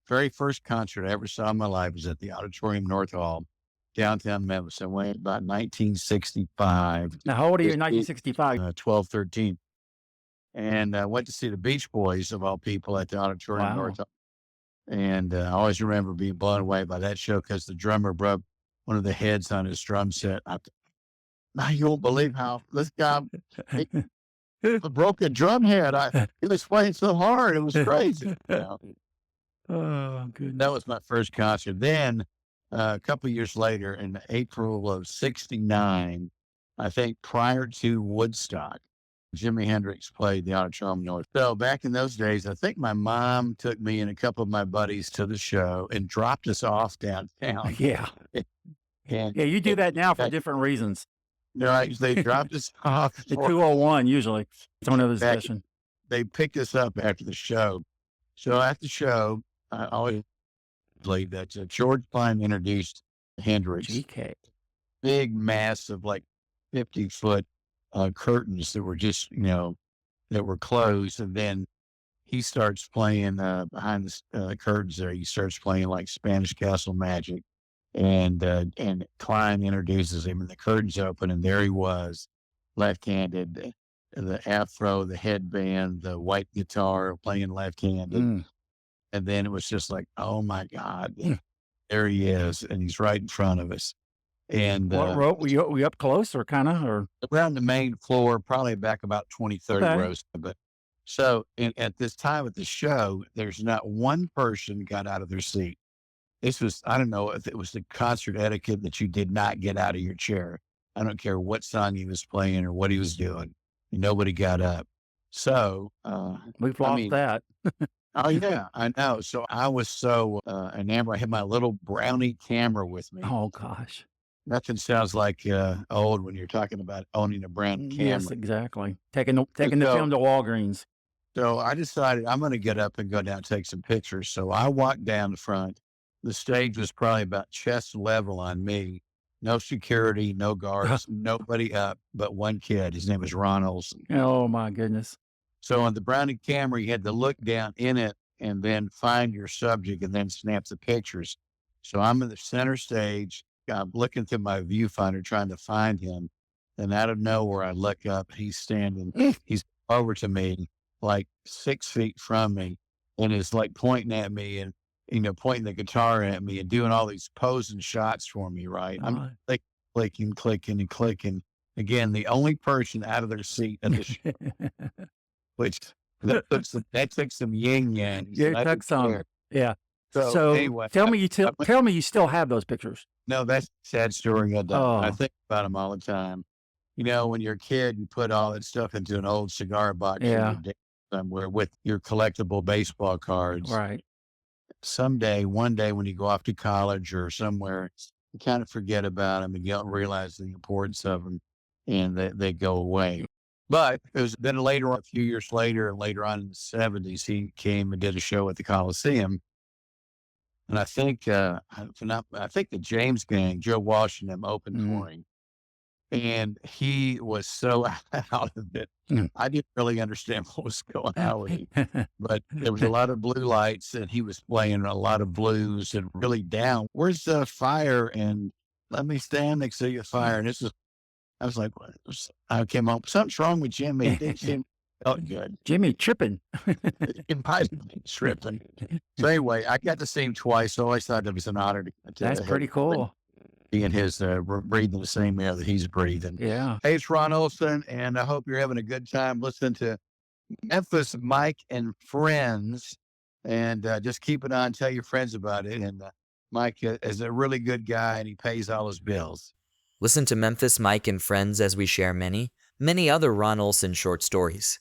very first concert I ever saw in my life was at the Auditorium North Hall, downtown Memphis. I went about 1965. Now, how old are you This in big, 1965? 12, 13. And I went to see the Beach Boys, of all people, at the Auditorium North Wow. Hall. And I always remember being blown away by that show because the drummer broke one of the heads on his drum set. Now you won't believe how this guy he broke a drum head. He was playing so hard, it was crazy. Oh, That goodness. was my first concert. Then a couple of years later, in April of '69, I think prior to Woodstock, Jimi Hendrix played the Auditorium North. So back in those days, I think my mom took me and a couple of my buddies to the show and dropped us off downtown. Yeah. And Yeah, you do that now for different reasons. they dropped us off. The 201 usually. It's another Back, discussion. they picked us up after the show. So at the show, I always believe that George Klein introduced Hendrix, GK. big, massive, like 50-foot curtains that were just, that were closed. And then he starts playing behind the curtains there. He starts playing like Spanish Castle Magic. And Klein introduces him, and the curtains open, and there he was, left-handed, the afro, the headband, the white guitar, playing left-handed. Mm. And then it was just like, oh my God, there he is, and he's right in front of us. And What row? Were you up close or kind of? Or around the main floor, probably back about 20, 30 okay. rows. But so at this time at the show, there's not one person got out of their seat. This was, I don't know if it was the concert etiquette that you did not get out of your chair. I don't care what song he was playing or what he was doing. Nobody got up. So, We've lost that. oh yeah, I know. So I was so enamored. I had my little brownie camera with me. Oh gosh. Nothing sounds like old when you're talking about owning a brand camera. Yes, exactly. Taking the film to Walgreens. So I decided I'm going to get up and go down and take some pictures. So I walked down the front. The stage was probably about chest level on me. No security, no guards, nobody up but one kid. His name was Ron Olson. Oh my goodness. So on the Brownie camera, you had to look down in it and then find your subject and then snap the pictures. So I'm in the center stage. I'm looking through my viewfinder trying to find him. And out of nowhere, I look up. He's standing. He's over to me, like 6 feet from me, and is like pointing at me and pointing the guitar at me and doing all these posing shots for me. Right? I'm like clicking, and clicking. Again, the only person out of their seat at the show, which that took some yin yang. Yeah, it took some. Yeah. So anyway, tell me you still have those pictures. No, that's a sad story. I think about them all the time. When you're a kid, you put all that stuff into an old cigar box somewhere with your collectible baseball cards. Right. One day when you go off to college or somewhere, you kind of forget about them and you don't realize the importance of them, and they go away. But it was then later on, a few years later, and later on in the '70s, he came and did a show at the Coliseum. And I think, I think the James Gang, Joe Walsh and them opened for him. And he was so out of it. I didn't really understand what was going on with him. But there was a lot of blue lights, and he was playing a lot of blues and really down. Where's the fire? And let me stand next to your fire. And I was like, what? I came home. Something's wrong with Jimmy. He didn't seem felt good. Jimmy tripping. It might have been tripping. So anyway, I got to see him twice. So I always thought it was an honor to That's pretty cool. Being his breathing the same air that he's breathing. Yeah. Hey, it's Ron Olson, and I hope you're having a good time listening to Memphis Mike and Friends. And just keep it on. Tell your friends about it. And Mike is a really good guy, and he pays all his bills. Listen to Memphis Mike and Friends as we share many, many other Ron Olson short stories.